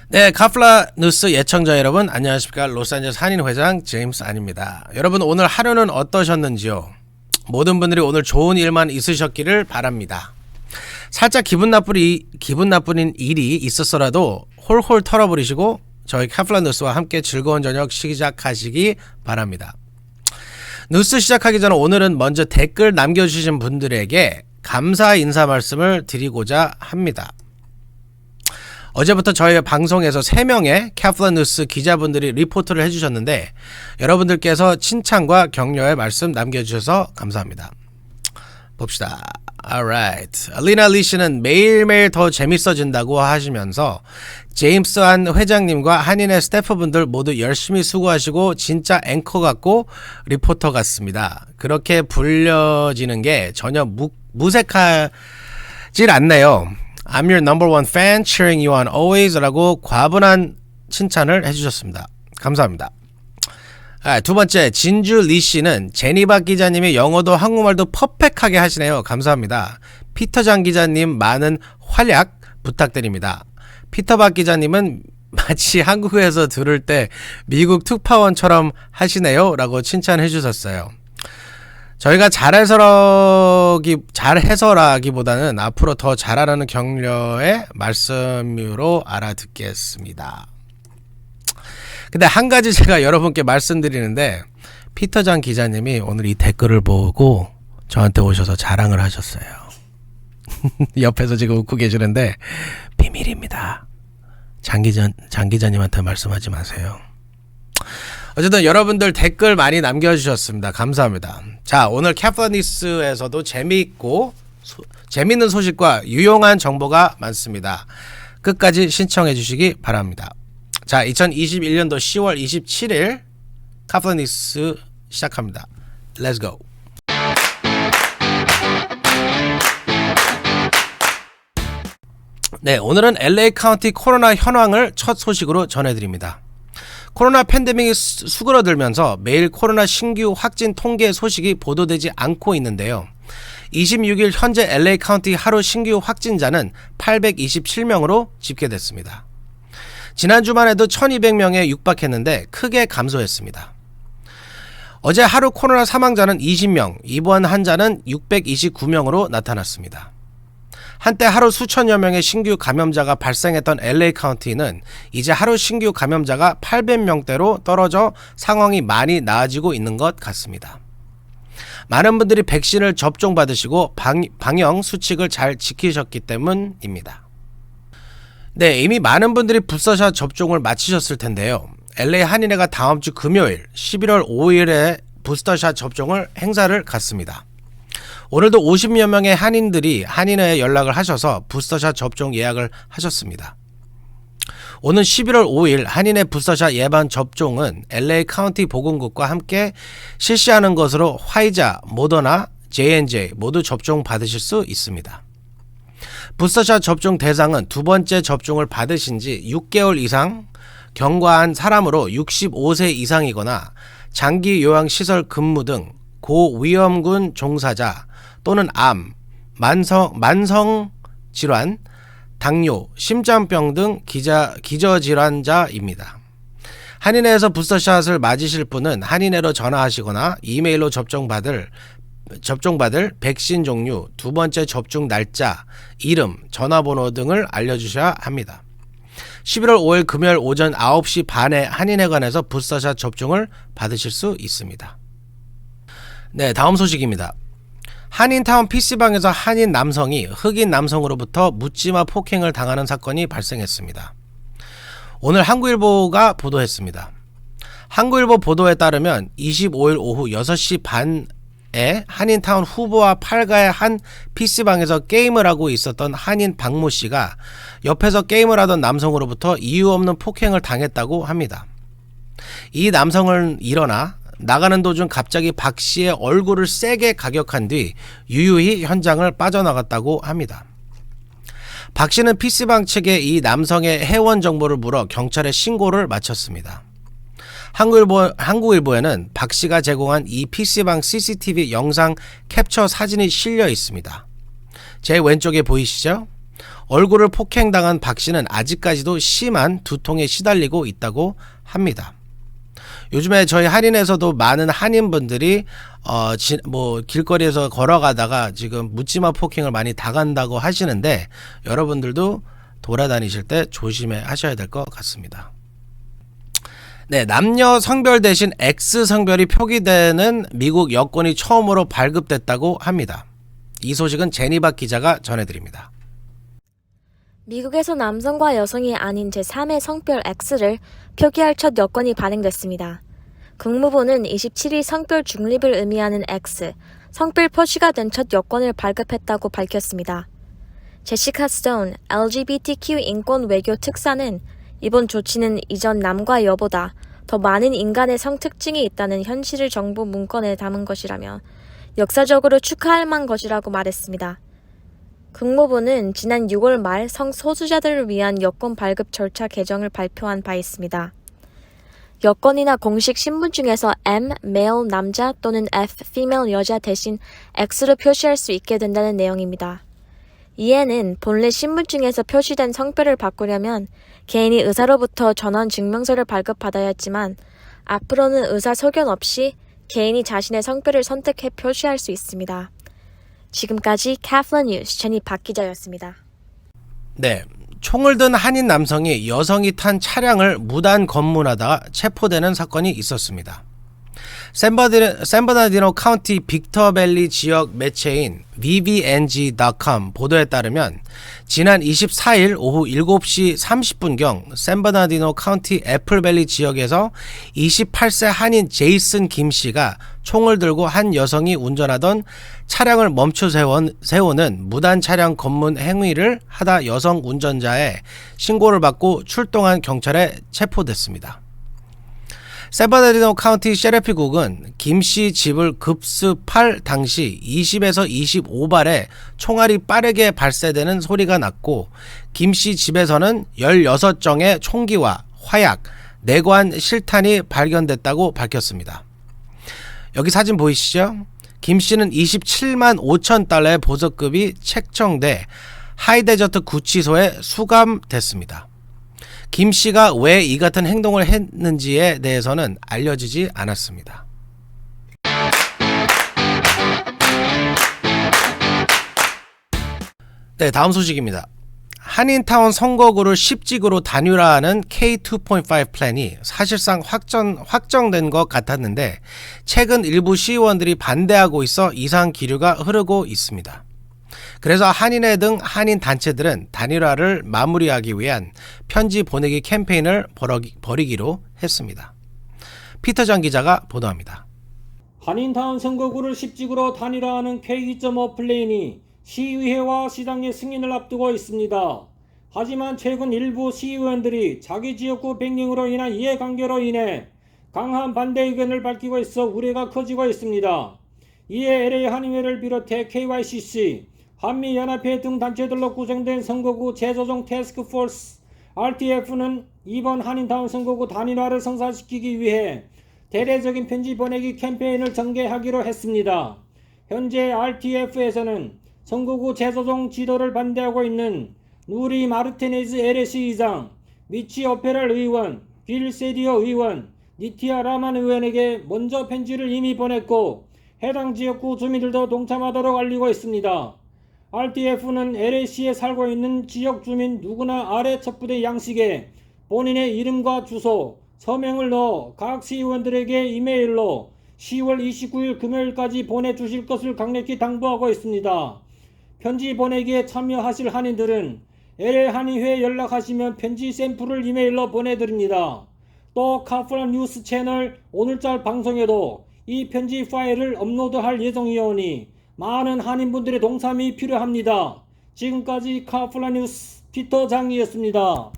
네, 카플라 뉴스 예청자 여러분 안녕하십니까. 로스앤젤레스 한인회장 제임스 안입니다. 여러분 오늘 하루는 어떠셨는지요? 모든 분들이 오늘 좋은 일만 있으셨기를 바랍니다. 살짝 기분 나쁜 일이 있었어라도 홀홀 털어버리시고 저희 카플라 뉴스와 함께 즐거운 저녁 시작하시기 바랍니다. 뉴스 시작하기 전에 오늘은 먼저 댓글 남겨주신 분들에게 감사 인사 말씀을 드리고자 합니다. 어제부터 저희 방송에서 3명의 카플라 뉴스 기자분들이 리포트를 해주셨는데 여러분들께서 칭찬과 격려의 말씀 남겨주셔서 감사합니다. 봅시다. Alright. 알리나 리 씨는 매일매일 더 재밌어진다고 하시면서 제임스 한 회장님과 한인의 스태프분들 모두 열심히 수고하시고 진짜 앵커 같고 리포터 같습니다. 그렇게 불려지는 게 전혀 무색하질 않네요. I'm your number one fan, cheering you on always 라고 과분한 칭찬을 해주셨습니다. 감사합니다. 두 번째, 진주 리 씨는 제니박 기자님이 영어도 한국말도 퍼펙트하게 하시네요. 감사합니다. 피터장 기자님 많은 활약 부탁드립니다. 피터박 기자님은 마치 한국에서 들을 때 미국 특파원처럼 하시네요 라고 칭찬해 주셨어요. 저희가 잘해서라기보다는 앞으로 더 잘하라는 격려의 말씀으로 알아듣겠습니다. 근데 한 가지 제가 여러분께 말씀드리는데 피터장 기자님이 오늘 이 댓글을 보고 저한테 오셔서 자랑을 하셨어요. 옆에서 지금 웃고 계시는데 비밀입니다. 장 기자님한테 말씀하지 마세요. 어쨌든 여러분들 댓글 많이 남겨주셨습니다. 감사합니다. 자, 오늘 카플라 뉴스에서도 재미있는 소식과 유용한 정보가 많습니다. 끝까지 신청해 주시기 바랍니다. 자, 2021년도 10월 27일 카플라 뉴스 시작합니다. Let's go. 네, 오늘은 LA 카운티 코로나 현황을 첫 소식으로 전해드립니다. 코로나 팬데믹이 수그러들면서 매일 코로나 신규 확진 통계 소식이 보도되지 않고 있는데요. 26일 현재 LA 카운티 하루 신규 확진자는 827명으로 집계됐습니다. 지난 주만 해도 1200명에 육박했는데 크게 감소했습니다. 어제 하루 코로나 사망자는 20명, 입원 환자는 629명으로 나타났습니다. 한때 하루 수천여 명의 신규 감염자가 발생했던 LA 카운티는 이제 하루 신규 감염자가 800명대로 떨어져 상황이 많이 나아지고 있는 것 같습니다. 많은 분들이 백신을 접종받으시고 방역 수칙을 잘 지키셨기 때문입니다. 네, 이미 많은 분들이 부스터샷 접종을 마치셨을 텐데요. LA 한인회가 다음 주 금요일 11월 5일에 부스터샷 접종을 행사를 갖습니다. 오늘도 50여 명의 한인들이 한인회에 연락을 하셔서 부스터샷 접종 예약을 하셨습니다. 오는 11월 5일 한인회 부스터샷 예방 접종은 LA 카운티 보건국과 함께 실시하는 것으로 화이자, 모더나, J&J 모두 접종 받으실 수 있습니다. 부스터샷 접종 대상은 두 번째 접종을 받으신 지 6개월 이상 경과한 사람으로 65세 이상이거나 장기 요양시설 근무 등 고위험군 종사자 또는 암, 만성 질환, 당뇨, 심장병 등 기저질환자입니다. 한인회에서 부스터샷을 맞으실 분은 한인회로 전화하시거나 이메일로 접종받을 백신 종류, 두 번째 접종 날짜, 이름, 전화번호 등을 알려주셔야 합니다. 11월 5일 금요일 오전 9시 반에 한인회관에서 부스터샷 접종을 받으실 수 있습니다. 네, 다음 소식입니다. 한인타운 PC방에서 한인 남성이 흑인 남성으로부터 묻지마 폭행을 당하는 사건이 발생했습니다. 오늘 한국일보가 보도했습니다. 한국일보 보도에 따르면 25일 오후 6시 반에 한인타운 후보와 8가의 한 PC방에서 게임을 하고 있었던 한인 박모 씨가 옆에서 게임을 하던 남성으로부터 이유 없는 폭행을 당했다고 합니다. 이 남성은 일어나 나가는 도중 갑자기 박 씨의 얼굴을 세게 가격한 뒤 유유히 현장을 빠져나갔다고 합니다. 박 씨는 PC방 측에 이 남성의 회원 정보를 물어 경찰에 신고를 마쳤습니다. 한국일보에는 박 씨가 제공한 이 PC방 CCTV 영상 캡처 사진이 실려 있습니다. 제 왼쪽에 보이시죠? 얼굴을 폭행당한 박 씨는 아직까지도 심한 두통에 시달리고 있다고 합니다. 요즘에 저희 한인에서도 많은 한인분들이 길거리에서 걸어가다가 지금 묻지마 폭행을 많이 당한다고 하시는데, 여러분들도 돌아다니실 때 조심해 하셔야 될 것 같습니다. 네, 남녀 성별 대신 X 성별이 표기되는 미국 여권이 처음으로 발급됐다고 합니다. 이 소식은 제니박 기자가 전해드립니다. 미국에서 남성과 여성이 아닌 제3의 성별 X를 표기할 첫 여권이 발행됐습니다. 국무부는 27일 성별 중립을 의미하는 X, 성별 표시가 된 첫 여권을 발급했다고 밝혔습니다. 제시카 스톤, LGBTQ 인권 외교 특사는 이번 조치는 이전 남과 여보다 더 많은 인간의 성특징이 있다는 현실을 정부 문건에 담은 것이라며 역사적으로 축하할 만한 것이라고 말했습니다. 국무부는 지난 6월 말 성소수자들을 위한 여권 발급 절차 개정을 발표한 바 있습니다. 여권이나 공식 신분증에서 M, male 남자 또는 F, female 여자 대신 X로 표시할 수 있게 된다는 내용입니다. 이에는 본래 신분증에서 표시된 성별을 바꾸려면 개인이 의사로부터 전원 증명서를 발급받아야 했지만 앞으로는 의사 소견 없이 개인이 자신의 성별을 선택해 표시할 수 있습니다. 지금까지 카플런 뉴스 제니박 기자였습니다. 네, 총을 든 한인 남성이 여성이 탄 차량을 무단 검문하다가 체포되는 사건이 있었습니다. 샌버나디노 카운티 빅터밸리 지역 매체인 VVNG.com 보도에 따르면 지난 24일 오후 7시 30분경 샌버나디노 카운티 애플밸리 지역에서 28세 한인 제이슨 김 씨가 총을 들고 한 여성이 운전하던 차량을 멈춰 세우는 무단 차량 검문 행위를 하다 여성 운전자의 신고를 받고 출동한 경찰에 체포됐습니다. 샌버나디노 카운티 셰리프국은 김 씨 집을 급습할 당시 20에서 25발의 총알이 빠르게 발사되는 소리가 났고, 김 씨 집에서는 16정의 총기와 화약, 내관 실탄이 발견됐다고 밝혔습니다. 여기 사진 보이시죠? 김 씨는 27만 5천 달러의 보석금이 책정돼 하이데저트 구치소에 수감됐습니다. 김 씨가 왜 이 같은 행동을 했는지에 대해서는 알려지지 않았습니다. 네, 다음 소식입니다. 한인타운 선거구를 10직으로 단일화하는 K2.5 플랜이 사실상 확정된 것 같았는데, 최근 일부 시의원들이 반대하고 있어 이상 기류가 흐르고 있습니다. 그래서 한인회 등 한인 단체들은 단일화를 마무리하기 위한 편지 보내기 캠페인을 벌이기로 했습니다. 피터전 기자가 보도합니다. 한인타운 선거구를 10직으로 단일화하는 K2.5 플랜이 시의회와 시당의 승인을 앞두고 있습니다. 하지만 최근 일부 시의원들이 자기 지역구 변경으로 인한 이해관계로 인해 강한 반대 의견을 밝히고 있어 우려가 커지고 있습니다. 이에 LA 한인회를 비롯해 KYCC, 한미연합회 등 단체들로 구성된 선거구 재조정 태스크포스 RTF는 이번 한인타운 선거구 단일화를 성사시키기 위해 대대적인 편지 보내기 캠페인을 전개하기로 했습니다. 현재 RTF에서는 선거구 재조정 지도를 반대하고 있는 누리 마르티네즈 LS 의장, 미치 오페랄 의원, 빌 세디오 의원, 니티아 라만 의원에게 먼저 편지를 이미 보냈고 해당 지역구 주민들도 동참하도록 알리고 있습니다. RTF는 LA시에 살고 있는 지역 주민 누구나 아래 첩부대 양식에 본인의 이름과 주소, 서명을 넣어 각 시의원들에게 이메일로 10월 29일 금요일까지 보내주실 것을 강력히 당부하고 있습니다. 편지 보내기에 참여하실 한인들은 LA 한인회에 연락하시면 편지 샘플을 이메일로 보내드립니다. 또 카플런 뉴스 채널 오늘짤 방송에도 이 편지 파일을 업로드할 예정이오니 많은 한인분들의 동참이 필요합니다. 지금까지 카플런 뉴스 피터장이었습니다.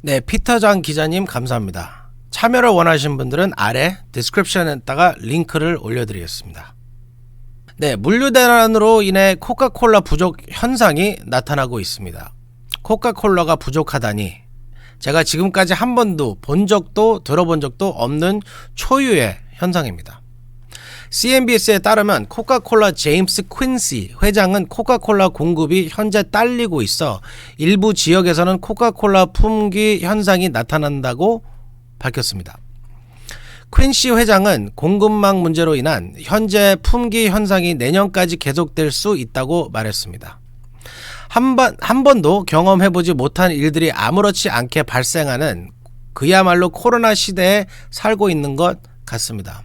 네, 피터장 기자님 감사합니다. 참여를 원하시는 분들은 아래 디스크립션에다가 링크를 올려드리겠습니다. 네, 물류대란으로 인해 코카콜라 부족 현상이 나타나고 있습니다. 코카콜라가 부족하다니, 제가 지금까지 한 번도 본 적도 들어본 적도 없는 초유의 현상입니다. CNBS에 따르면 코카콜라 제임스 퀸시 회장은 코카콜라 공급이 현재 딸리고 있어 일부 지역에서는 코카콜라 품귀 현상이 나타난다고 밝혔습니다. 퀸시 회장은 공급망 문제로 인한 현재 품귀 현상이 내년까지 계속될 수 있다고 말했습니다. 한 번도 경험해보지 못한 일들이 아무렇지 않게 발생하는 그야말로 코로나 시대에 살고 있는 것 같습니다.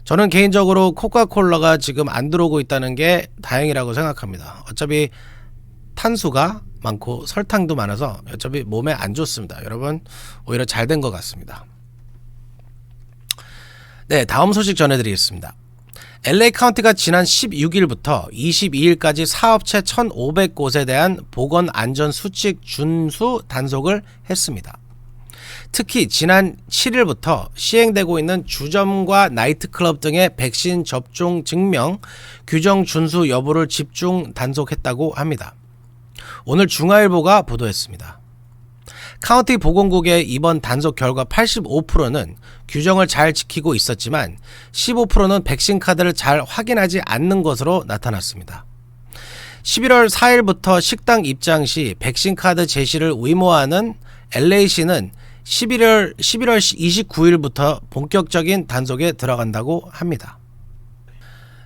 저는 개인적으로 코카콜라가 지금 안 들어오고 있다는 게 다행이라고 생각합니다. 어차피 탄수가 많고 설탕도 많아서 어차피 몸에 안 좋습니다. 여러분, 오히려 잘 된 것 같습니다. 네, 다음 소식 전해드리겠습니다. LA 카운티가 지난 16일부터 22일까지 사업체 1,500곳에 대한 보건안전수칙 준수 단속을 했습니다. 특히 지난 7일부터 시행되고 있는 주점과 나이트클럽 등의 백신 접종 증명, 규정 준수 여부를 집중 단속했다고 합니다. 오늘 중앙일보가 보도했습니다. 카운티 보건국의 이번 단속 결과 85%는 규정을 잘 지키고 있었지만 15%는 백신 카드를 잘 확인하지 않는 것으로 나타났습니다. 11월 4일부터 식당 입장 시 백신 카드 제시를 의무화하는 LA시는 11월 29일부터 본격적인 단속에 들어간다고 합니다.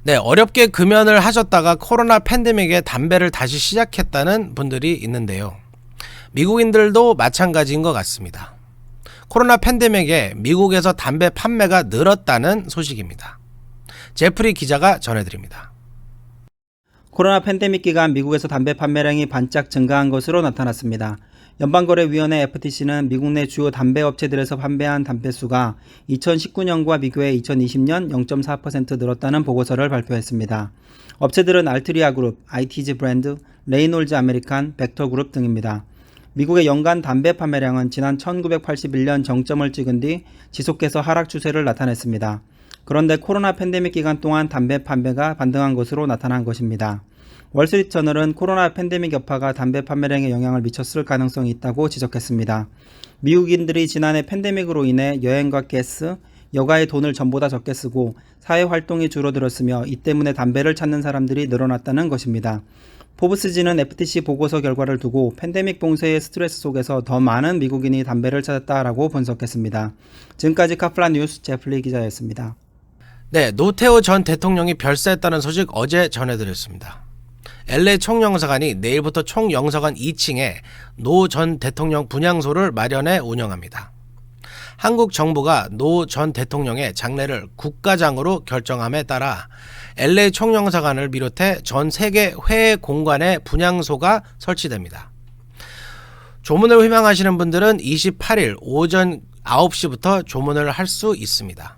네, 어렵게 금연을 하셨다가 코로나 팬데믹에 담배를 다시 시작했다는 분들이 있는데요. 미국인들도 마찬가지인 것 같습니다. 코로나 팬데믹에 미국에서 담배 판매가 늘었다는 소식입니다. 제프리 기자가 전해드립니다. 코로나 팬데믹 기간 미국에서 담배 판매량이 반짝 증가한 것으로 나타났습니다. 연방거래위원회 FTC는 미국 내 주요 담배 업체들에서 판매한 담배 수가 2019년과 비교해 2020년 0.4% 늘었다는 보고서를 발표했습니다. 업체들은 알트리아 그룹, ITG 브랜드, 레이놀즈 아메리칸, 벡터 그룹 등입니다. 미국의 연간 담배 판매량은 지난 1981년 정점을 찍은 뒤 지속해서 하락 추세를 나타냈습니다. 그런데 코로나 팬데믹 기간 동안 담배 판매가 반등한 것으로 나타난 것입니다. 월스트리트저널은 코로나 팬데믹 여파가 담배 판매량에 영향을 미쳤을 가능성이 있다고 지적했습니다. 미국인들이 지난해 팬데믹으로 인해 여행과 가스, 여가의 돈을 전보다 적게 쓰고 사회활동이 줄어들었으며 이 때문에 담배를 찾는 사람들이 늘어났다는 것입니다. 포브스지는 FTC 보고서 결과를 두고 팬데믹 봉쇄의 스트레스 속에서 더 많은 미국인이 담배를 찾았다라고 분석했습니다. 지금까지 카플란 뉴스 제프리 기자였습니다. 네, 노태우 전 대통령이 별세했다는 소식 어제 전해드렸습니다. LA 총영사관이 내일부터 총영사관 2층에 노 전 대통령 분향소를 마련해 운영합니다. 한국 정부가 노 전 대통령의 장례를 국가장으로 결정함에 따라 LA 총영사관을 비롯해 전 세계 회의 공간에 분향소가 설치됩니다. 조문을 희망하시는 분들은 28일 오전 9시부터 조문을 할 수 있습니다.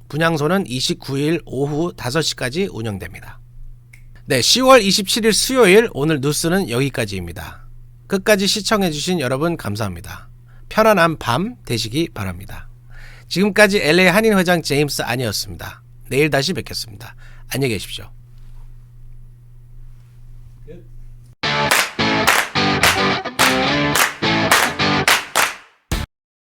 분향소는 29일 오후 5시까지 운영됩니다. 네, 10월 27일 수요일 오늘 뉴스는 여기까지입니다. 끝까지 시청해주신 여러분 감사합니다. 편안한 밤 되시기 바랍니다. 지금까지 LA 한인회장 제임스 안이었습니다. 내일 다시 뵙겠습니다. 안녕히 계십시오.